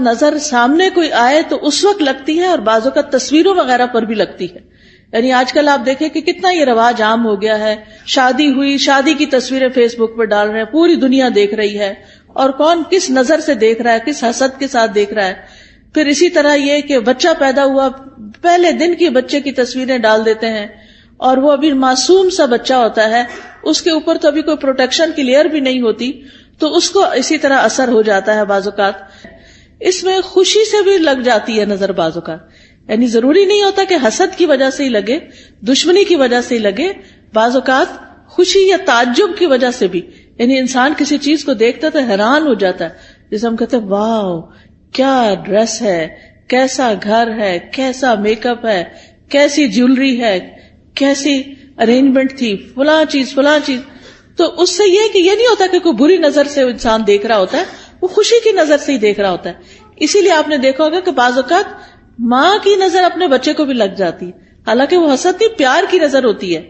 نظر سامنے کوئی آئے تو اس وقت لگتی ہے، اور بعض اوقات تصویروں وغیرہ پر بھی لگتی ہے. یعنی آج کل آپ دیکھیں کہ کتنا یہ رواج عام ہو گیا ہے، شادی ہوئی، شادی کی تصویریں فیس بک پہ ڈال رہے ہیں، پوری دنیا دیکھ رہی ہے، اور کون کس نظر سے دیکھ رہا ہے، کس حسد کے ساتھ دیکھ رہا ہے. پھر اسی طرح یہ کہ بچہ پیدا ہوا، پہلے دن کی بچے کی تصویریں ڈال دیتے ہیں، اور وہ ابھی معصوم سا بچہ ہوتا ہے، اس کے اوپر تو ابھی کوئی پروٹیکشن کی لیئر بھی نہیں ہوتی، تو اس کو اسی طرح اثر ہو جاتا ہے. بعض اوقات اس میں خوشی سے بھی لگ جاتی ہے نظر، بعض اوقات یعنی ضروری نہیں ہوتا کہ حسد کی وجہ سے ہی لگے، دشمنی کی وجہ سے ہی لگے، بعض اوقات خوشی یا تعجب کی وجہ سے بھی. یعنی انسان کسی چیز کو دیکھتا تو حیران ہو جاتا ہے، جیسے ہم کہتے ہیں واو کیا ڈریس ہے، کیسا گھر ہے، کیسا میک اپ ہے، کیسی جیولری ہے، کیسی ارینجمنٹ تھی، فلاں چیز. تو اس سے یہ کہ یہ نہیں ہوتا کہ کوئی بری نظر سے انسان دیکھ رہا ہوتا ہے، وہ خوشی کی نظر سے ہی دیکھ رہا ہوتا ہے. اسی لیے آپ نے دیکھا ہوگا کہ بعض اوقات ماں کی نظر اپنے بچے کو بھی لگ جاتی ہے، حالانکہ وہ حسد نہیں، پیار کی نظر ہوتی ہے.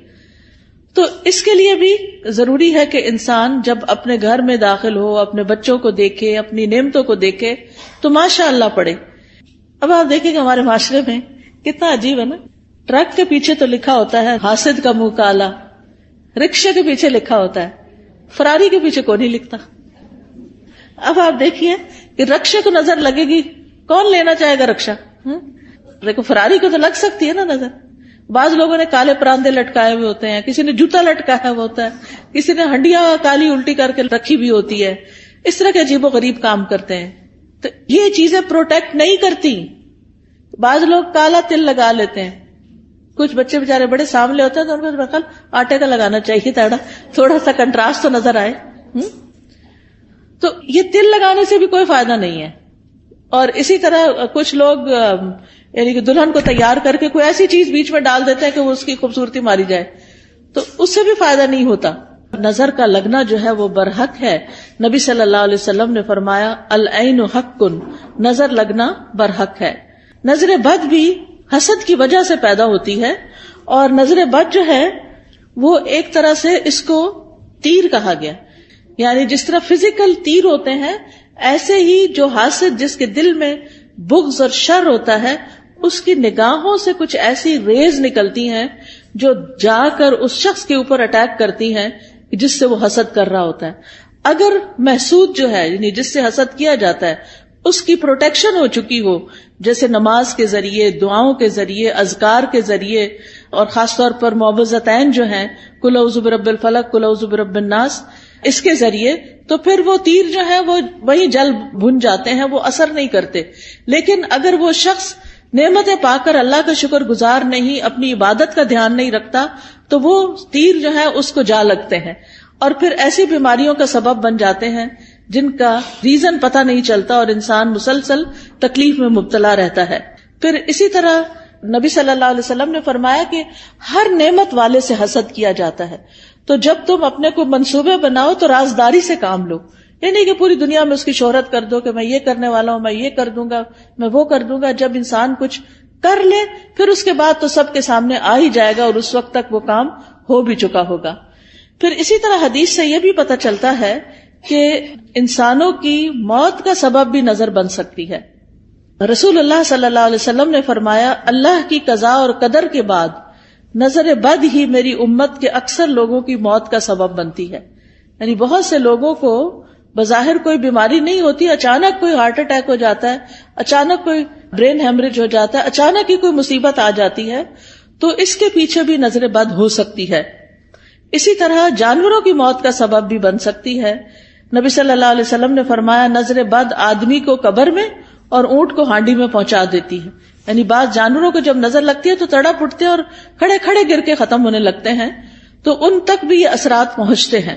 تو اس کے لیے بھی ضروری ہے کہ انسان جب اپنے گھر میں داخل ہو، اپنے بچوں کو دیکھے، اپنی نعمتوں کو دیکھے تو ماشاء اللہ پڑھے. اب آپ دیکھیں کہ ہمارے معاشرے میں کتنا عجیب ہے نا، ٹرک کے پیچھے تو لکھا ہوتا ہے حاسد کا منہ کالا، رکشے کے پیچھے لکھا ہوتا ہے، فراری کے پیچھے کون نہیں لکھتا. اب آپ دیکھیے کہ رکشے کو نظر لگے گی، کون لینا چاہے گا رکشا؟ لیکن فراری کو تو لگ سکتی ہے نا نظر. بعض لوگوں نے کالے پراندے لٹکائے ہوئے ہوتے ہیں، کسی نے جوتا لٹکایا ہوا ہوتا ہے، کسی نے ہنڈیاں کالی الٹی کر کے رکھی بھی ہوتی ہے. اس طرح کے عجیب و غریب کام کرتے ہیں. تو یہ چیزیں پروٹیکٹ نہیں کرتی. بعض لوگ کالا تل لگا لیتے ہیں، کچھ بچے بےچارے بڑے سامنے ہوتے ہیں تو ان کو بخل آٹے کا لگانا چاہیے تھوڑا سا کنٹراسٹ تو نظر آئے. تو یہ تل لگانے سے بھی کوئی فائدہ نہیں ہے. اور اسی طرح کچھ لوگ یعنی کہ دلہن کو تیار کر کے کوئی ایسی چیز بیچ میں ڈال دیتے ہیں کہ وہ اس کی خوبصورتی ماری جائے، تو اس سے بھی فائدہ نہیں ہوتا. نظر کا لگنا جو ہے وہ برحق ہے. نبی صلی اللہ علیہ وسلم نے فرمایا العین حق، نظر لگنا برحق ہے. نظر بد بھی حسد کی وجہ سے پیدا ہوتی ہے، اور نظر بد جو ہے وہ ایک طرح سے اس کو تیر کہا گیا. یعنی جس طرح فزیکل تیر ہوتے ہیں، ایسے ہی جو حاسد جس کے دل میں بغض اور شر ہوتا ہے، اس کی نگاہوں سے کچھ ایسی ریز نکلتی ہیں جو جا کر اس شخص کے اوپر اٹیک کرتی ہیں جس سے وہ حسد کر رہا ہوتا ہے. اگر محسود جو ہے یعنی جس سے حسد کیا جاتا ہے اس کی پروٹیکشن ہو چکی ہو، جیسے نماز کے ذریعے، دعاؤں کے ذریعے، اذکار کے ذریعے، اور خاص طور پر معوذتین جو ہیں قل اعوذ برب الفلق، قل اعوذ برب الناس، اس کے ذریعے، تو پھر وہ تیر جو ہے وہ وہیں جل بھن جاتے ہیں، وہ اثر نہیں کرتے. لیکن اگر وہ شخص نعمتیں پا کر اللہ کا شکر گزار نہیں، اپنی عبادت کا دھیان نہیں رکھتا، تو وہ تیر جو ہے اس کو جا لگتے ہیں، اور پھر ایسی بیماریوں کا سبب بن جاتے ہیں جن کا ریزن پتہ نہیں چلتا، اور انسان مسلسل تکلیف میں مبتلا رہتا ہے. پھر اسی طرح نبی صلی اللہ علیہ وسلم نے فرمایا کہ ہر نعمت والے سے حسد کیا جاتا ہے. تو جب تم اپنے کو منصوبے بناؤ تو رازداری سے کام لو. یہ نہیں کہ پوری دنیا میں اس کی شہرت کر دو کہ میں یہ کرنے والا ہوں، میں یہ کر دوں گا، میں وہ کر دوں گا. جب انسان کچھ کر لے پھر اس کے بعد تو سب کے سامنے آ ہی جائے گا، اور اس وقت تک وہ کام ہو بھی چکا ہوگا. پھر اسی طرح حدیث سے یہ بھی پتہ چلتا ہے کہ انسانوں کی موت کا سبب بھی نظر بن سکتی ہے. رسول اللہ صلی اللہ علیہ وسلم نے فرمایا اللہ کی قضاء اور قدر کے بعد نظر بد ہی میری امت کے اکثر لوگوں کی موت کا سبب بنتی ہے. یعنی بہت سے لوگوں کو بظاہر کوئی بیماری نہیں ہوتی، اچانک کوئی ہارٹ اٹیک ہو جاتا ہے، اچانک کوئی برین ہیمریج ہو جاتا ہے، اچانک ہی کوئی مصیبت آ جاتی ہے، تو اس کے پیچھے بھی نظر بد ہو سکتی ہے. اسی طرح جانوروں کی موت کا سبب بھی بن سکتی ہے. نبی صلی اللہ علیہ وسلم نے فرمایا نظر بد آدمی کو قبر میں اور اونٹ کو ہانڈی میں پہنچا دیتی ہے. یعنی بعض جانوروں کو جب نظر لگتی ہے تو تڑپ اٹھتے اور کھڑے کھڑے گر کے ختم ہونے لگتے ہیں، تو ان تک بھی یہ اثرات پہنچتے ہیں.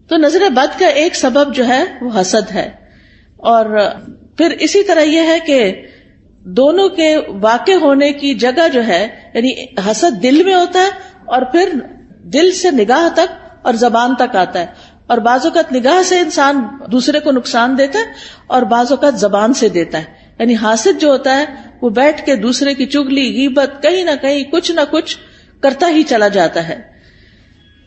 تو نظر بد کا ایک سبب جو ہے وہ حسد ہے. اور پھر اسی طرح یہ ہے کہ دونوں کے واقع ہونے کی جگہ جو ہے، یعنی حسد دل میں ہوتا ہے اور پھر دل سے نگاہ تک اور زبان تک آتا ہے. اور بعض اوقات نگاہ سے انسان دوسرے کو نقصان دیتا ہے اور بعض اوقات زبان سے دیتا ہے. یعنی حاسد جو ہوتا ہے وہ بیٹھ کے دوسرے کی چگلی، غیبت، کہیں نہ کہیں کچھ نہ کچھ کرتا ہی چلا جاتا ہے.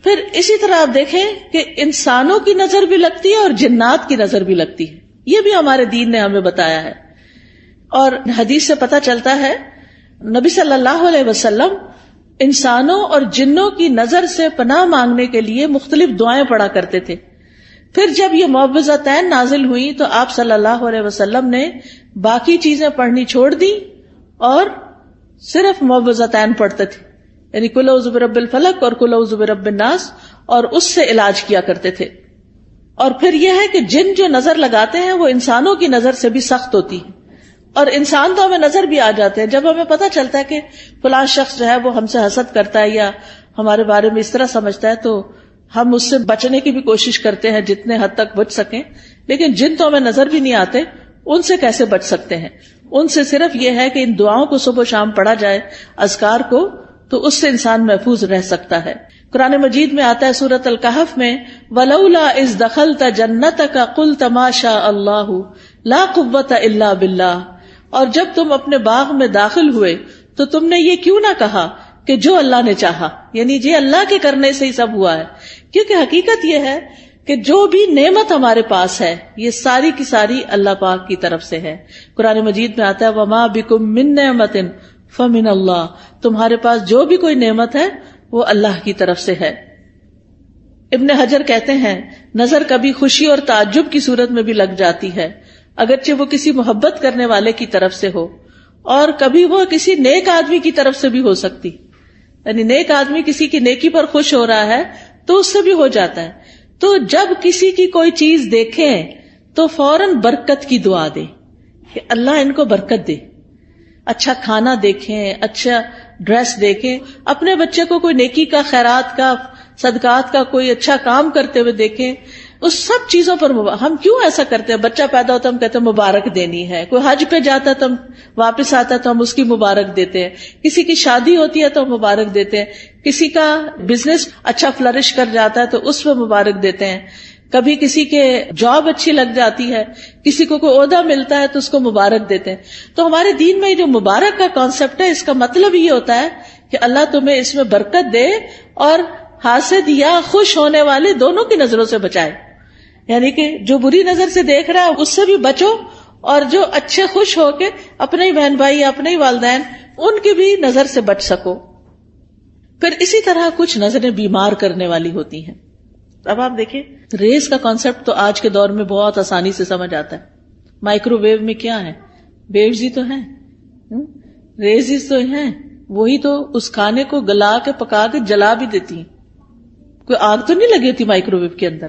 پھر اسی طرح آپ دیکھیں کہ انسانوں کی نظر بھی لگتی ہے اور جنات کی نظر بھی لگتی ہے. یہ بھی ہمارے دین نے ہمیں بتایا ہے. اور حدیث سے پتہ چلتا ہے نبی صلی اللہ علیہ وسلم انسانوں اور جنوں کی نظر سے پناہ مانگنے کے لیے مختلف دعائیں پڑھا کرتے تھے. پھر جب یہ معوذتین نازل ہوئی تو آپ صلی اللہ علیہ وسلم نے باقی چیزیں پڑھنی چھوڑ دی اور صرف معوذتین پڑھتے تھے، یعنی قل اعوذ برب الفلق اور قل اعوذ برب الناس، اور اس سے علاج کیا کرتے تھے. اور پھر یہ ہے کہ جن جو نظر لگاتے ہیں وہ انسانوں کی نظر سے بھی سخت ہوتی ہے، اور انسان تو ہمیں نظر بھی آ جاتے ہیں. جب ہمیں پتہ چلتا ہے کہ فلاں شخص جو ہے وہ ہم سے حسد کرتا ہے یا ہمارے بارے میں اس طرح سمجھتا ہے تو ہم اس سے بچنے کی بھی کوشش کرتے ہیں جتنے حد تک بچ سکیں. لیکن جن تو ہمیں نظر بھی نہیں آتے، ان سے کیسے بچ سکتے ہیں؟ ان سے صرف یہ ہے کہ ان دعاؤں کو صبح و شام پڑھا جائے، اذکار کو، تو اس سے انسان محفوظ رہ سکتا ہے. قرآن مجید میں آتا ہے سورۃ الکہف میں وَلَوْلَا إِذْ دَخَلْتَ جَنَّتَكَ قُلْتَ مَا شَاءَ اللَّهُ لَا قُوَّةَ إِلَّا بِاللَّهِ. اور جب تم اپنے باغ میں داخل ہوئے تو تم نے یہ کیوں نہ کہا کہ جو اللہ نے چاہا، یعنی یہ اللہ کے کرنے سے ہی سب ہوا ہے. کیونکہ حقیقت یہ ہے کہ جو بھی نعمت ہمارے پاس ہے یہ ساری کی ساری اللہ پاک کی طرف سے ہے. قرآن مجید میں آتا ہے وَمَا بِكُم مِّن نِّعْمَةٍ فَمِنَ اللَّهِ، تمہارے پاس جو بھی کوئی نعمت ہے وہ اللہ کی طرف سے ہے. ابن حجر کہتے ہیں نظر کبھی خوشی اور تعجب کی صورت میں بھی لگ جاتی ہے، اگرچہ وہ کسی محبت کرنے والے کی طرف سے ہو، اور کبھی وہ کسی نیک آدمی کی طرف سے بھی ہو سکتی، یعنی نیک آدمی کسی کی نیکی پر خوش ہو رہا ہے تو اس سے بھی ہو جاتا ہے. تو جب کسی کی کوئی چیز دیکھیں تو فوراً برکت کی دعا دے کہ اللہ ان کو برکت دے. اچھا کھانا دیکھیں، اچھا ڈریس دیکھیں، اپنے بچے کو کوئی نیکی کا، خیرات کا، صدقات کا کوئی اچھا کام کرتے ہوئے دیکھیں. اس سب چیزوں پر ہم کیوں ایسا کرتے ہیں؟ بچہ پیدا ہوتا ہے ہم کہتے ہیں مبارک دینی ہے، کوئی حج پہ جاتا ہے تو ہم واپس آتا ہے تو ہم اس کی مبارک دیتے ہیں، کسی کی شادی ہوتی ہے تو ہم مبارک دیتے ہیں، کسی کا بزنس اچھا فلرش کر جاتا ہے تو اس پہ مبارک دیتے ہیں، کبھی کسی کے جاب اچھی لگ جاتی ہے، کسی کو کوئی عہدہ ملتا ہے تو اس کو مبارک دیتے ہیں. تو ہمارے دین میں جو مبارک کا کانسیپٹ ہے اس کا مطلب یہ ہوتا ہے کہ اللہ تمہیں اس میں برکت دے اور حاسد یا خوش ہونے والے دونوں کی نظروں سے بچائے. یعنی کہ جو بری نظر سے دیکھ رہا ہے اس سے بھی بچو، اور جو اچھے خوش ہو کے اپنے ہی بہن بھائی یا اپنے ہی والدین ان کی بھی نظر سے بچ سکو. پھر اسی طرح کچھ نظریں بیمار کرنے والی ہوتی ہیں. اب آپ دیکھیں ریز کا کانسیپٹ تو آج کے دور میں بہت آسانی سے سمجھ آتا ہے. مائکرو ویو میں کیا ہے؟ ویوز ہی تو ہیں، ریز ہی تو ہیں، وہی تو اس کھانے کو گلا کے پکا کے جلا بھی دیتی ہیں. کوئی آگ تو نہیں لگی ہوتی مائکرو ویو کے اندر،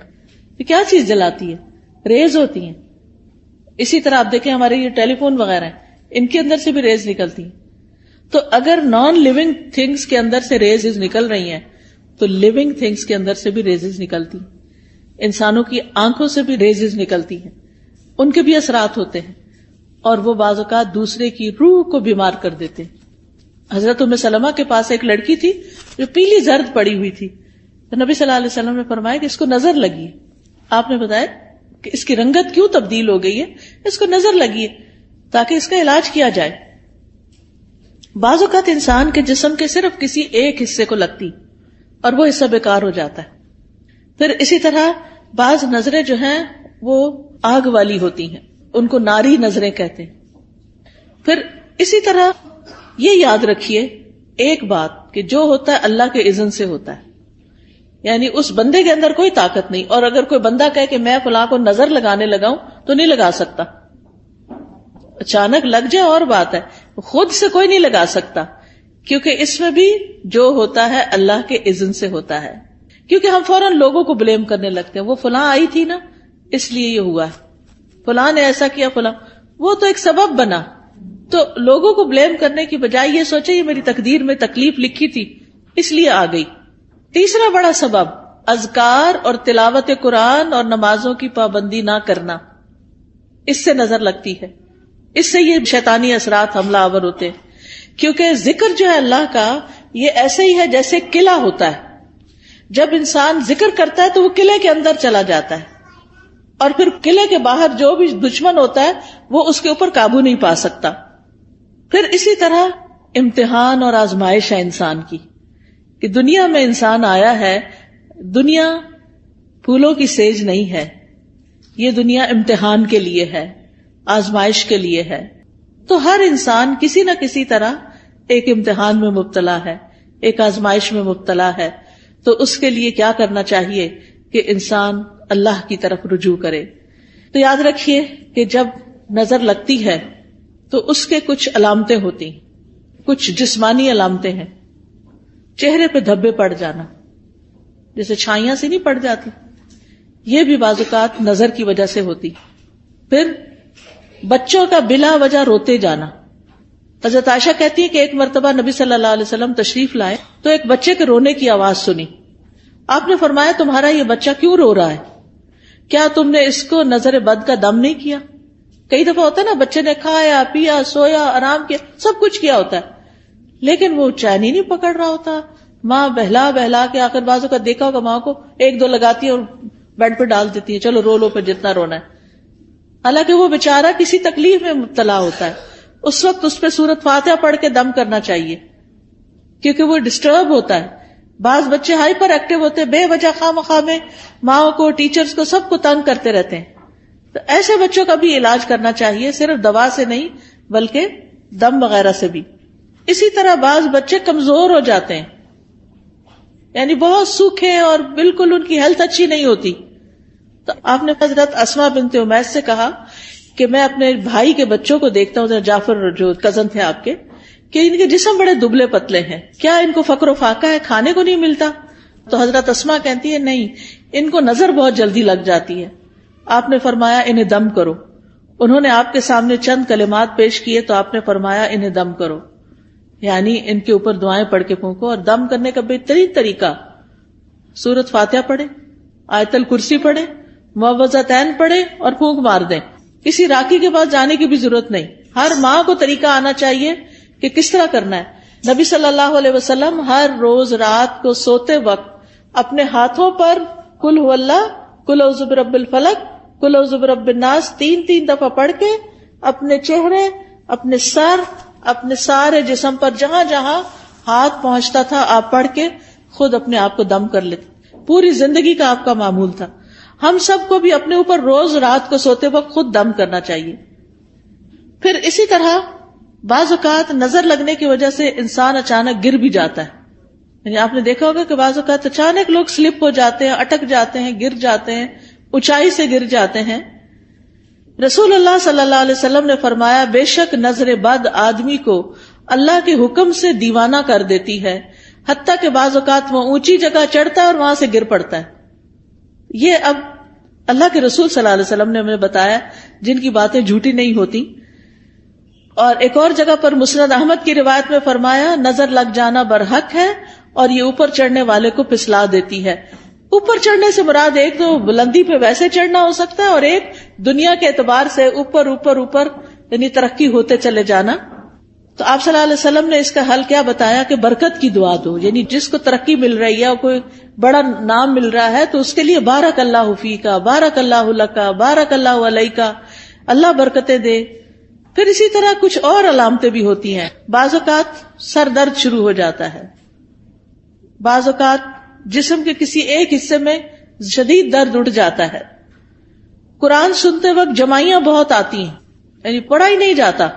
یہ کیا چیز جلاتی ہے؟ ریز ہوتی ہیں. اسی طرح آپ دیکھیں ہمارے یہ ٹیلی فون وغیرہ ہیں، ان کے اندر سے بھی ریز نکلتی ہیں. تو اگر نان لیونگ تھنگس کے اندر سے ریز نکل رہی ہیں تو لیونگ تھنگس کے اندر سے بھی ریز نکلتی ہیں. انسانوں کی آنکھوں سے بھی ریز نکلتی ہیں، ان کے بھی اثرات ہوتے ہیں، اور وہ بعض اوقات دوسرے کی روح کو بیمار کر دیتے ہیں. حضرت ام سلمہ کے پاس ایک لڑکی تھی جو پیلی زرد پڑی ہوئی تھی، تو نبی صلی اللہ علیہ وسلم نے فرمایا کہ اس کو نظر لگی ہے. آپ نے بتایا کہ اس کی رنگت کیوں تبدیل ہو گئی ہے؟ اس کو نظر لگی ہے تاکہ اس کا علاج کیا جائے. بعض اوقات انسان کے جسم کے صرف کسی ایک حصے کو لگتی اور وہ حصہ بیکار ہو جاتا ہے. پھر اسی طرح بعض نظریں جو ہیں وہ آگ والی ہوتی ہیں، ان کو ناری نظریں کہتے ہیں. پھر اسی طرح یہ یاد رکھیے ایک بات کہ جو ہوتا ہے اللہ کے اذن سے ہوتا ہے، یعنی اس بندے کے اندر کوئی طاقت نہیں. اور اگر کوئی بندہ کہے کہ میں فلاں کو نظر لگانے لگاؤں تو نہیں لگا سکتا. اچانک لگ جائے اور بات ہے، خود سے کوئی نہیں لگا سکتا، کیونکہ اس میں بھی جو ہوتا ہے اللہ کے اذن سے ہوتا ہے. کیونکہ ہم فوراً لوگوں کو بلیم کرنے لگتے ہیں، وہ فلاں آئی تھی نا اس لیے یہ ہوا ہے، فلاں نے ایسا کیا، فلاں وہ تو ایک سبب بنا. تو لوگوں کو بلیم کرنے کی بجائے یہ سوچے یہ میری تقدیر میں تکلیف لکھی تھی اس لیے آ گئی. تیسرا بڑا سبب اذکار اور تلاوت قرآن اور نمازوں کی پابندی نہ کرنا، اس سے نظر لگتی ہے، اس سے یہ شیطانی اثرات حملہ آور ہوتے ہیں. کیونکہ ذکر جو ہے اللہ کا یہ ایسے ہی ہے جیسے قلعہ ہوتا ہے. جب انسان ذکر کرتا ہے تو وہ قلعے کے اندر چلا جاتا ہے، اور پھر قلعے کے باہر جو بھی دشمن ہوتا ہے وہ اس کے اوپر قابو نہیں پا سکتا. پھر اسی طرح امتحان اور آزمائش ہے انسان کی، کہ دنیا میں انسان آیا ہے، دنیا پھولوں کی سیج نہیں ہے. یہ دنیا امتحان کے لیے ہے، آزمائش کے لیے ہے. تو ہر انسان کسی نہ کسی طرح ایک امتحان میں مبتلا ہے، ایک آزمائش میں مبتلا ہے. تو اس کے لیے کیا کرنا چاہیے کہ انسان اللہ کی طرف رجوع کرے. تو یاد رکھیے کہ جب نظر لگتی ہے تو اس کے کچھ علامتیں ہوتی، کچھ جسمانی علامتیں ہیں. چہرے پہ دھبے پڑ جانا، جیسے چھائیاں سے نہیں پڑ جاتی، یہ بھی بعض اوقات نظر کی وجہ سے ہوتی. پھر بچوں کا بلا وجہ روتے جانا. حضرت عائشہ کہتی ہے کہ ایک مرتبہ نبی صلی اللہ علیہ وسلم تشریف لائے تو ایک بچے کے رونے کی آواز سنی. آپ نے فرمایا تمہارا یہ بچہ کیوں رو رہا ہے؟ کیا تم نے اس کو نظر بد کا دم نہیں کیا؟ کئی دفعہ ہوتا ہے نا، بچے نے کھایا پیا سویا آرام کیا سب کچھ کیا ہوتا ہے لیکن وہ چین ہی نہیں پکڑ رہا ہوتا. ماں بہلا بہلا کے آخر بازو کا دیکھا ہوگا ماں کو ایک دو لگاتی ہے اور بیڈ پہ ڈال دیتی ہے، چلو رو لو پہ جتنا رونا ہے. حالانکہ وہ بیچارہ کسی تکلیف میں مبتلا ہوتا ہے، اس وقت اس پہ سورۃ فاتحہ پڑھ کے دم کرنا چاہیے کیونکہ وہ ڈسٹرب ہوتا ہے. بعض بچے ہائپر ایکٹیو ہوتے ہیں، بے وجہ خواہ مخواہ میں ماں کو ٹیچرز کو سب کو تنگ کرتے رہتے ہیں. تو ایسے بچوں کا بھی علاج کرنا چاہیے، صرف دوا سے نہیں بلکہ دم وغیرہ سے بھی. اسی طرح بعض بچے کمزور ہو جاتے ہیں، یعنی بہت سوکھے اور بالکل ان کی ہیلتھ اچھی نہیں ہوتی. تو آپ نے حضرت اسماء بنت امیس سے کہا کہ میں اپنے بھائی کے بچوں کو دیکھتا ہوں، جعفر جو کزن تھے آپ کے، کہ ان کے جسم بڑے دبلے پتلے ہیں، کیا ان کو فقر و فاقہ ہے، کھانے کو نہیں ملتا؟ تو حضرت اسماء کہتی ہے نہیں، ان کو نظر بہت جلدی لگ جاتی ہے. آپ نے فرمایا انہیں دم کرو. انہوں نے آپ کے سامنے چند کلمات پیش کیے تو آپ نے فرمایا انہیں دم کرو، یعنی ان کے اوپر دعائیں پڑھ کے پھونکو. اور دم کرنے کا بہترین طریقہ سورۃ فاتحہ پڑھے، آیت الکرسی پڑھے، معوذتین پڑھے اور پھونک مار دیں. کسی راکی کے پاس جانے کی بھی ضرورت نہیں. ہر ماں کو طریقہ آنا چاہیے کہ کس طرح کرنا ہے. نبی صلی اللہ علیہ وسلم ہر روز رات کو سوتے وقت اپنے ہاتھوں پر قل هو اللہ، قل اعوذ برب الفلق، قل اعوذ برب الناس 3 دفعہ پڑھ کے اپنے چہرے، اپنے سر، اپنے سارے جسم پر جہاں جہاں ہاتھ پہنچتا تھا آپ پڑھ کے خود اپنے آپ کو دم کر لیتے. پوری زندگی کا آپ کا معمول تھا. ہم سب کو بھی اپنے اوپر روز رات کو سوتے وقت خود دم کرنا چاہیے. پھر اسی طرح بعض اوقات نظر لگنے کی وجہ سے انسان اچانک گر بھی جاتا ہے. یعنی آپ نے دیکھا ہوگا کہ بعض اوقات اچانک لوگ سلپ ہو جاتے ہیں، اٹک جاتے ہیں، گر جاتے ہیں، اونچائی سے گر جاتے ہیں. رسول اللہ صلی اللہ علیہ وسلم نے فرمایا بے شک نظر بد آدمی کو اللہ کے حکم سے دیوانہ کر دیتی ہے، حتیٰ کہ بعض اوقات وہ اونچی جگہ چڑھتا ہے اور وہاں سے گر پڑتا ہے. یہ اب اللہ کے رسول صلی اللہ علیہ وسلم نے ہمیں بتایا جن کی باتیں جھوٹی نہیں ہوتی. اور ایک اور جگہ پر مسند احمد کی روایت میں فرمایا نظر لگ جانا برحق ہے اور یہ اوپر چڑھنے والے کو پھسلا دیتی ہے. اوپر چڑھنے سے مراد ایک تو بلندی پہ ویسے چڑھنا ہو سکتا ہے اور ایک دنیا کے اعتبار سے اوپر اوپر اوپر یعنی ترقی ہوتے چلے جانا. تو آپ صلی اللہ علیہ وسلم نے اس کا حل کیا بتایا کہ برکت کی دعا دو. یعنی جس کو ترقی مل رہی ہے اور کوئی بڑا نام مل رہا ہے تو اس کے لیے بارک اللہ فیکا، بارک اللہ لکا، بارک اللہ علیکا، اللہ برکتیں دے. پھر اسی طرح کچھ اور علامتیں بھی ہوتی ہیں. بعض اوقات سر درد شروع ہو جاتا ہے، بعض اوقات جسم کے کسی ایک حصے میں شدید درد اٹھ جاتا ہے. قرآن سنتے وقت جمائیاں بہت آتی ہیں، یعنی پڑھا ہی نہیں جاتا.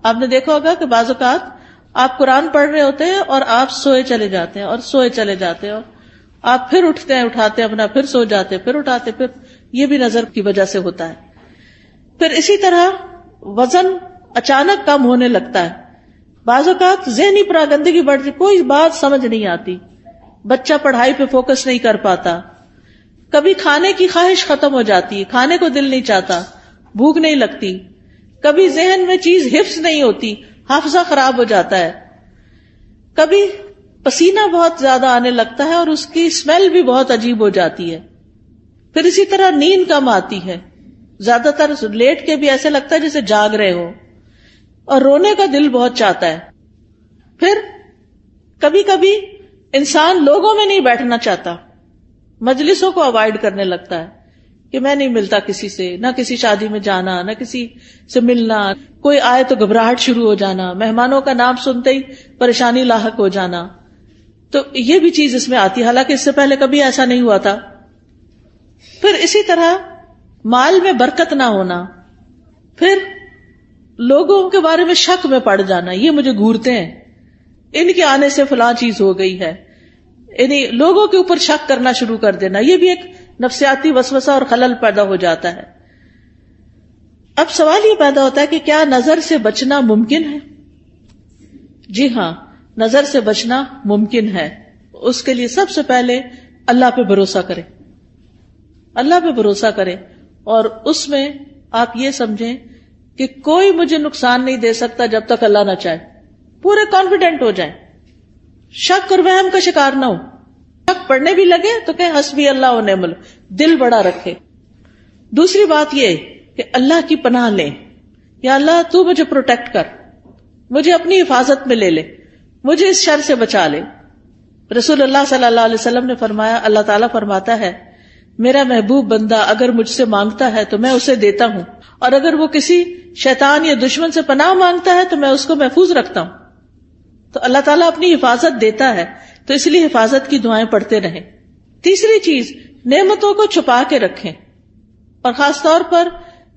آپ نے دیکھا ہوگا کہ بعض اوقات آپ قرآن پڑھ رہے ہوتے ہیں اور آپ سوئے چلے جاتے ہیں اور سوئے چلے جاتے ہیں اور آپ پھر اٹھتے ہیں، اٹھاتے ہیں اپنا، پھر سو جاتے ہیں، پھر اٹھاتے، پھر یہ بھی نظر کی وجہ سے ہوتا ہے. پھر اسی طرح وزن اچانک کم ہونے لگتا ہے. بعض اوقات ذہنی پراگندگی بڑھ جاتی، کوئی بات سمجھ نہیں آتی، بچہ پڑھائی پہ فوکس نہیں کر پاتا. کبھی کھانے کی خواہش ختم ہو جاتی ہے، کھانے کو دل نہیں چاہتا، بھوک نہیں لگتی. کبھی ذہن میں چیز حفظ نہیں ہوتی، حافظہ خراب ہو جاتا ہے. کبھی پسینہ بہت زیادہ آنے لگتا ہے اور اس کی اسمیل بھی بہت عجیب ہو جاتی ہے. پھر اسی طرح نیند کم آتی ہے، زیادہ تر لیٹ کے بھی ایسے لگتا ہے جیسے جاگ رہے ہو، اور رونے کا دل بہت چاہتا ہے. پھر کبھی کبھی انسان لوگوں میں نہیں بیٹھنا چاہتا، مجلسوں کو اوائڈ کرنے لگتا ہے کہ میں نہیں ملتا کسی سے، نہ کسی شادی میں جانا، نہ کسی سے ملنا. کوئی آئے تو گھبراہٹ شروع ہو جانا، مہمانوں کا نام سنتے ہی پریشانی لاحق ہو جانا. تو یہ بھی چیز اس میں آتی ہے، حالانکہ اس سے پہلے کبھی ایسا نہیں ہوا تھا. پھر اسی طرح مال میں برکت نہ ہونا، پھر لوگوں کے بارے میں شک میں پڑ جانا، یہ مجھے گھورتے ہیں، ان کے آنے سے فلاں چیز ہو گئی ہے، یعنی لوگوں کے اوپر شک کرنا شروع کر دینا، یہ بھی ایک نفسیاتی وسوسہ اور خلل پیدا ہو جاتا ہے۔ اب سوال یہ پیدا ہوتا ہے کہ کیا نظر سے بچنا ممکن ہے؟ جی ہاں، نظر سے بچنا ممکن ہے۔ اس کے لیے سب سے پہلے اللہ پہ بھروسہ کریں، اللہ پہ بھروسہ کریں، اور اس میں آپ یہ سمجھیں کہ کوئی مجھے نقصان نہیں دے سکتا جب تک اللہ نہ چاہے، پورے کانفیڈنٹ ہو جائیں، شک اور وہم کا شکار نہ ہو، شک پڑنے بھی لگے تو کہیں حسبی اللہ و نعم الوکیل، دل بڑا رکھے۔ دوسری بات یہ کہ اللہ کی پناہ لیں، یا اللہ تو مجھے پروٹیکٹ کر، مجھے اپنی حفاظت میں لے لے، مجھے اس شر سے بچا لے۔ رسول اللہ صلی اللہ علیہ وسلم نے فرمایا، اللہ تعالیٰ فرماتا ہے میرا محبوب بندہ اگر مجھ سے مانگتا ہے تو میں اسے دیتا ہوں، اور اگر وہ کسی شیطان یا دشمن سے پناہ مانگتا ہے تو میں اس کو محفوظ رکھتا ہوں۔ تو اللہ تعالیٰ اپنی حفاظت دیتا ہے، تو اس لیے حفاظت کی دعائیں پڑھتے رہیں۔ تیسری چیز، نعمتوں کو چھپا کے رکھیں، اور خاص طور پر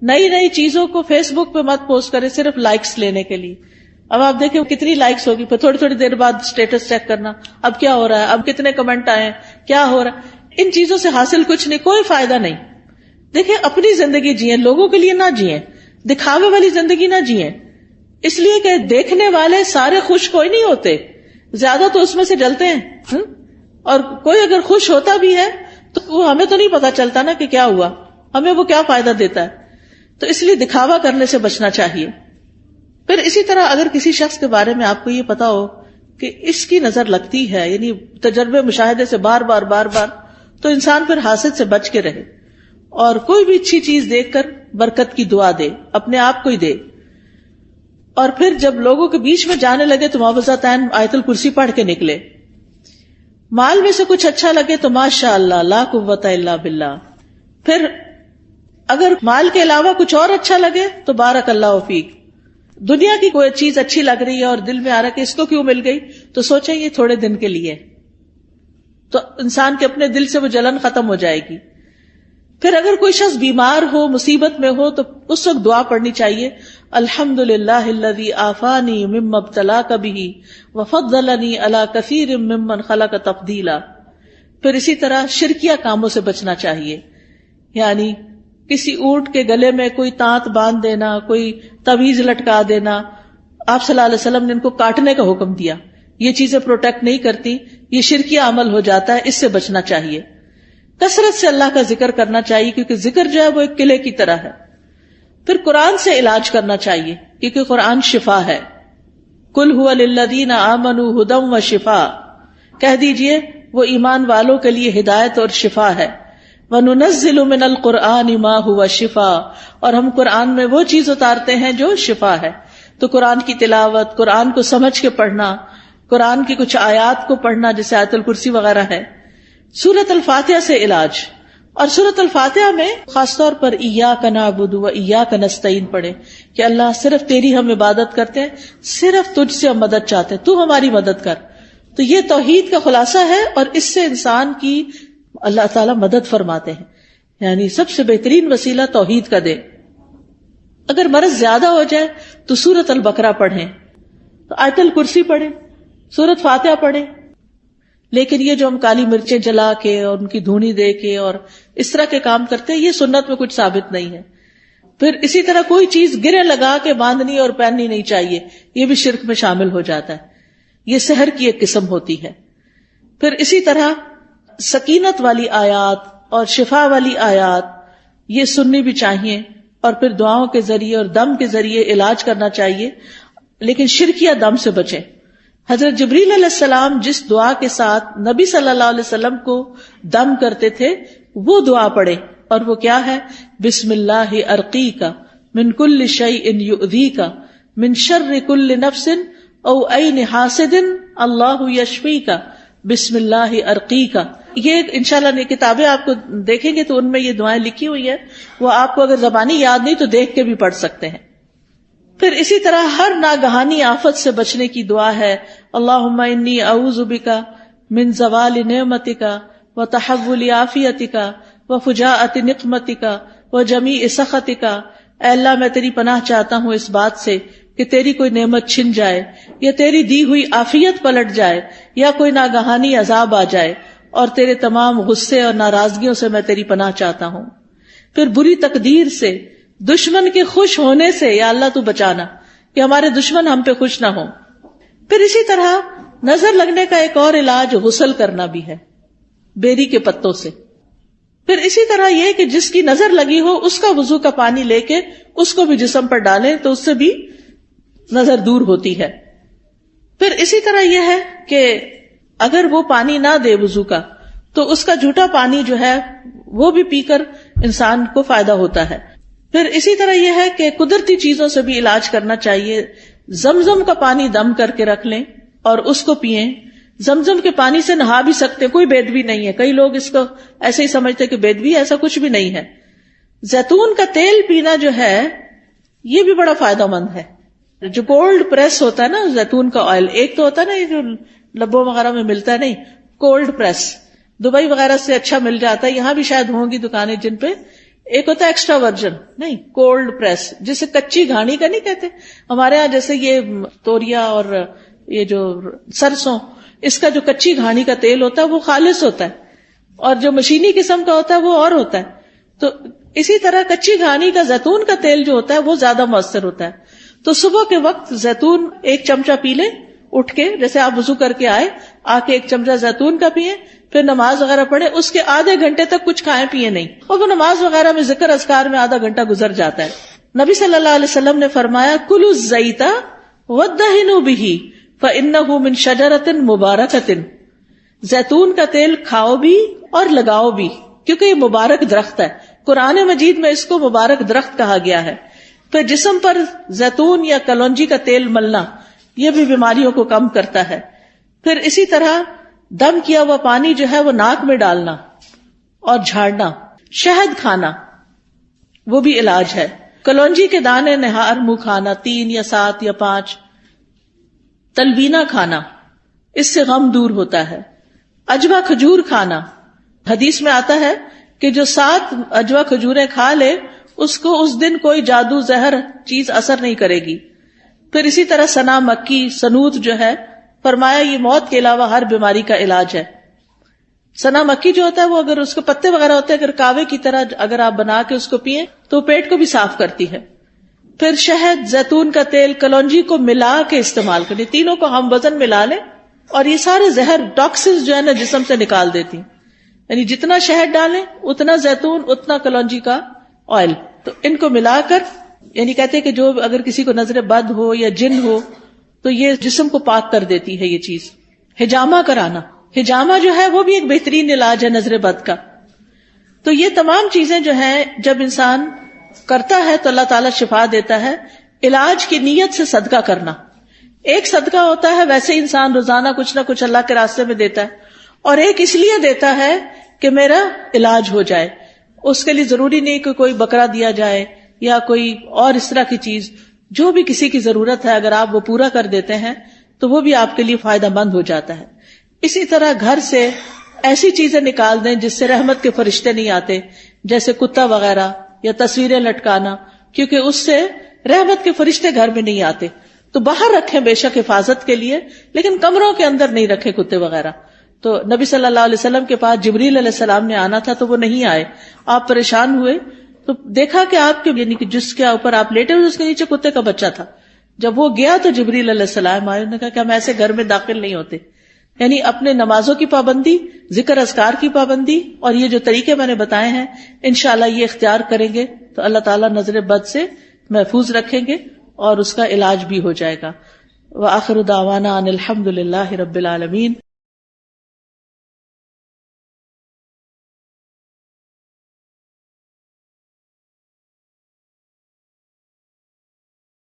نئی نئی چیزوں کو فیس بک پہ مت پوسٹ کریں صرف لائکس لینے کے لیے۔ اب آپ دیکھیں کتنی لائکس ہوگی، پھر تھوڑی تھوڑی دیر بعد سٹیٹس چیک کرنا، اب کیا ہو رہا ہے، اب کتنے کمنٹ آئے ہیں، کیا ہو رہا ہے۔ ان چیزوں سے حاصل کچھ نہیں، کوئی فائدہ نہیں۔ دیکھیں اپنی زندگی جئیں، لوگوں کے لیے نہ جئیں، دکھاوے والی زندگی نہ جئیں، اس لیے کہ دیکھنے والے سارے خوش کوئی نہیں ہوتے، زیادہ تو اس میں سے جلتے ہیں، اور کوئی اگر خوش ہوتا بھی ہے تو وہ ہمیں تو نہیں پتا چلتا نا کہ کیا ہوا، ہمیں وہ کیا فائدہ دیتا ہے۔ تو اس لیے دکھاوا کرنے سے بچنا چاہیے۔ پھر اسی طرح اگر کسی شخص کے بارے میں آپ کو یہ پتا ہو کہ اس کی نظر لگتی ہے، یعنی تجربے مشاہدے سے بار بار تو انسان پھر حاسد سے بچ کے رہے، اور کوئی بھی اچھی چیز دیکھ کر برکت کی دعا دے، اپنے آپ کو ہی دے۔ اور پھر جب لوگوں کے بیچ میں جانے لگے تو معوذتین آیت الکرسی پڑھ کے نکلے۔ مال میں سے کچھ اچھا لگے تو ماشاء اللہ لا قوت الا باللہ۔ پھر اگر مال کے علاوہ کچھ اور اچھا لگے تو بارک اللہ فیک۔ دنیا کی کوئی چیز اچھی لگ رہی ہے اور دل میں آ رہا ہے کہ اس کو کیوں مل گئی، تو سوچیں یہ تھوڑے دن کے لیے، تو انسان کے اپنے دل سے وہ جلن ختم ہو جائے گی۔ پھر اگر کوئی شخص بیمار ہو، مصیبت میں ہو، تو اس وقت دعا پڑھنی چاہیے، الحمدللہ الذی عافانی مما ابتلاک بہ وفضلنی علی کثیر ممن خلق تفضیلا۔ پھر اسی طرح شرکیہ کاموں سے بچنا چاہیے، یعنی کسی اونٹ کے گلے میں کوئی تانت باندھ دینا، کوئی تعویذ لٹکا دینا، آپ صلی اللہ علیہ وسلم نے ان کو کاٹنے کا حکم دیا، یہ چیزیں پروٹیکٹ نہیں کرتی، یہ شرکیہ عمل ہو جاتا ہے، اس سے بچنا چاہیے۔ کثرت سے اللہ کا ذکر کرنا چاہیے، کیونکہ ذکر جو ہے وہ ایک قلعے کی طرح ہے۔ پھر قرآن سے علاج کرنا چاہیے، کیونکہ قرآن شفا ہے۔ قل ھو للذین آمنوا ھدی وشفاء، کہہ دیجئے وہ ایمان والوں کے لیے ہدایت اور شفا ہے۔ وَنُنَزِّلُ مِنَ الْقُرْآنِ مَا هُوَ شِفَاء، اور ہم قرآن میں وہ چیز اتارتے ہیں جو شفا ہے۔ تو قرآن کی تلاوت، قرآن کو سمجھ کے پڑھنا، قرآن کی کچھ آیات کو پڑھنا جیسے آیت الکرسی وغیرہ ہے۔ سورۃ الفاتحہ سے علاج، اور سورۃ الفاتحہ میں خاص طور پر ایاک نعبد و ایاک نستعین پڑھے کہ اللہ صرف تیری ہم عبادت کرتے ہیں، صرف تجھ سے ہم مدد چاہتے ہیں، تو ہماری مدد کر۔ تو یہ توحید کا خلاصہ ہے، اور اس سے انسان کی اللہ تعالیٰ مدد فرماتے ہیں، یعنی سب سے بہترین وسیلہ توحید کا دے۔ اگر مرض زیادہ ہو جائے تو سورۃ البقرہ پڑھیں، تو آیت الکرسی پڑھیں، سورۃ فاتحہ پڑھیں۔ لیکن یہ جو ہم کالی مرچیں جلا کے اور ان کی دھونی دے کے اور اس طرح کے کام کرتے ہیں، یہ سنت میں کچھ ثابت نہیں ہے۔ پھر اسی طرح کوئی چیز گرے لگا کے باندھنی اور پہننی نہیں چاہیے، یہ بھی شرک میں شامل ہو جاتا ہے، یہ سحر کی ایک قسم ہوتی ہے۔ پھر اسی طرح سکینت والی آیات اور شفا والی آیات یہ سننی بھی چاہیے، اور پھر دعاؤں کے ذریعے اور دم کے ذریعے علاج کرنا چاہیے، لیکن شرکیہ دم سے بچیں۔ حضرت جبریل علیہ السلام جس دعا کے ساتھ نبی صلی اللہ علیہ وسلم کو دم کرتے تھے وہ دعا پڑھے، اور وہ کیا ہے؟ بسم اللہ ارقیک من کل شیء یؤذیک من شر کل نفس او عین حاسد اللہ یشفیک بسم اللہ ارقیک۔ یہ انشاءاللہ یہ کتابیں آپ کو دیکھیں گے تو ان میں یہ دعائیں لکھی ہوئی ہیں، وہ آپ کو اگر زبانی یاد نہیں تو دیکھ کے بھی پڑھ سکتے ہیں۔ پھر اسی طرح ہر ناگہانی آفت سے بچنے کی دعا ہے، اللہم انی اعوذ بک من زوال نعمتک وتحول عافیتک وفجاءۃ نقمتک وجمیع سخطک، اے اللہ میں تیری پناہ چاہتا ہوں اس بات سے کہ تیری کوئی نعمت چھن جائے یا تیری دی ہوئی عافیت پلٹ جائے یا کوئی ناگہانی عذاب آ جائے، اور تیرے تمام غصے اور ناراضگیوں سے میں تیری پناہ چاہتا ہوں۔ پھر بری تقدیر سے، دشمن کے خوش ہونے سے یا اللہ تو بچانا کہ ہمارے دشمن ہم پہ خوش نہ ہوں۔ پھر اسی طرح نظر لگنے کا ایک اور علاج غسل کرنا بھی ہے بیری کے پتوں سے۔ پھر اسی طرح یہ کہ جس کی نظر لگی ہو اس کا وضو کا پانی لے کے اس کو بھی جسم پر ڈالیں تو اس سے بھی نظر دور ہوتی ہے۔ پھر اسی طرح یہ ہے کہ اگر وہ پانی نہ دے وضو کا تو اس کا جھوٹا پانی جو ہے وہ بھی پی کر انسان کو فائدہ ہوتا ہے۔ پھر اسی طرح یہ ہے کہ قدرتی چیزوں سے بھی علاج کرنا چاہیے۔ زمزم کا پانی دم کر کے رکھ لیں اور اس کو پئیں۔ زمزم کے پانی سے نہا بھی سکتے، کوئی بیدبی نہیں ہے۔ کئی لوگ اس کو ایسے ہی سمجھتے کہ بیدبی، ایسا کچھ بھی نہیں ہے۔ زیتون کا تیل پینا جو ہے یہ بھی بڑا فائدہ مند ہے۔ جو کولڈ پریس ہوتا ہے نا زیتون کا آئل، ایک تو ہوتا ہے نا یہ جو لبوں وغیرہ میں ملتا ہے، نہیں، کولڈ پریس دبئی وغیرہ سے اچھا مل جاتا ہے، یہاں بھی شاید ہوں گی دکانیں جن پہ۔ ایک ہوتا ہے ایکسٹرا ورجن، نہیں، کولڈ پریس، جسے کچی گھانی کا نہیں کہتے ہمارے ہاں، جیسے یہ توریا اور یہ جو سرسوں، اس کا جو کچی گھانی کا تیل ہوتا ہے وہ خالص ہوتا ہے، اور جو مشینی قسم کا ہوتا ہے وہ اور ہوتا ہے۔ تو اسی طرح کچی گھانی کا زیتون کا تیل جو ہوتا ہے وہ زیادہ مؤثر ہوتا ہے۔ تو صبح کے وقت زیتون ایک چمچہ پی لیں اٹھ کے، جیسے آپ وضو کر کے آئے، آ کے ایک چمچہ زیتون کا پیئیں، پھر نماز وغیرہ پڑھیں، اس کے آدھے گھنٹے تک کچھ کھائیں پیئیں نہیں، اور وہ نماز وغیرہ میں ذکر اذکار میں آدھا گھنٹہ گزر جاتا ہے۔ نبی صلی اللہ علیہ وسلم نے فرمایا کلوا الزیت وادہنوا بہ فانہ من شجرۃ مبارکۃ، زیتون کا تیل کھاؤ بھی اور لگاؤ بھی، کیونکہ یہ مبارک درخت ہے۔ قرآن مجید میں اس کو مبارک درخت کہا گیا ہے۔ پھر جسم پر زیتون یا کلونجی کا تیل ملنا یہ بھی بیماریوں کو کم کرتا ہے۔ پھر اسی طرح دم کیا ہوا پانی جو ہے وہ ناک میں ڈالنا اور جھاڑنا، شہد کھانا وہ بھی علاج ہے۔ کلونجی کے دانے نہار منہ کھانا 3 یا 7 یا 5، تلبینہ کھانا، اس سے غم دور ہوتا ہے۔ اجوا کھجور کھانا، حدیث میں آتا ہے کہ جو 7 اجوا کھجوریں کھا لے اس کو اس دن کوئی جادو زہر چیز اثر نہیں کرے گی۔ پھر اسی طرح سنا مکی، سنوت جو ہے، فرمایا یہ موت کے علاوہ ہر بیماری کا علاج ہے۔ سنا مکی جو ہوتا ہے وہ اگر اس کے پتے وغیرہ ہوتے ہیں، اگر کاوے کی طرح اگر آپ بنا کے اس کو پیئیں تو پیٹ کو بھی صاف کرتی ہے۔ پھر شہد، زیتون کا تیل، کلونجی کو ملا کے استعمال کریں، تینوں کو ہم وزن ملا لیں، اور یہ سارے زہر ٹاکسنز جو ہے نا جسم سے نکال دیتی ہیں۔ یعنی جتنا شہد ڈالیں اتنا زیتون، اتنا کلونجی کا آئل، تو ان کو ملا کر، یعنی کہتے ہیں کہ جو اگر کسی کو نظر بد ہو یا جن ہو تو یہ جسم کو پاک کر دیتی ہے یہ چیز۔ حجامہ کرانا، حجامہ جو ہے وہ بھی ایک بہترین علاج ہے نظر بد کا۔ تو یہ تمام چیزیں جو ہیں جب انسان کرتا ہے تو اللہ تعالیٰ شفا دیتا ہے۔ علاج کی نیت سے صدقہ کرنا، ایک صدقہ ہوتا ہے ویسے انسان روزانہ کچھ نہ کچھ اللہ کے راستے میں دیتا ہے، اور ایک اس لیے دیتا ہے کہ میرا علاج ہو جائے۔ اس کے لیے ضروری نہیں کہ کوئی بکرا دیا جائے یا کوئی اور اس طرح کی چیز، جو بھی کسی کی ضرورت ہے اگر آپ وہ پورا کر دیتے ہیں تو وہ بھی آپ کے لیے فائدہ مند ہو جاتا ہے۔ اسی طرح گھر سے ایسی چیزیں نکال دیں جس سے رحمت کے فرشتے نہیں آتے، جیسے کتا وغیرہ یا تصویریں لٹکانا، کیونکہ اس سے رحمت کے فرشتے گھر میں نہیں آتے۔ تو باہر رکھیں بے شک حفاظت کے لیے، لیکن کمروں کے اندر نہیں رکھے کتے وغیرہ۔ تو نبی صلی اللہ علیہ وسلم کے پاس جبریل علیہ السلام نے آنا تھا تو وہ نہیں آئے، آپ پریشان ہوئے تو دیکھا کہ آپ کے یعنی کہ جس کے اوپر آپ لیٹے ہوئے اس کے نیچے کتے کا بچہ تھا۔ جب وہ گیا تو جبریل علیہ السلام آئے، انہوں نے کہا کہ ہم ایسے گھر میں داخل نہیں ہوتے۔ یعنی اپنے نمازوں کی پابندی، ذکر اذکار کی پابندی، اور یہ جو طریقے میں نے بتائے ہیں انشاءاللہ یہ اختیار کریں گے تو اللہ تعالیٰ نظر بد سے محفوظ رکھیں گے اور اس کا علاج بھی ہو جائے گا۔ وآخر دعوانا ان الحمد للہ رب العالمین۔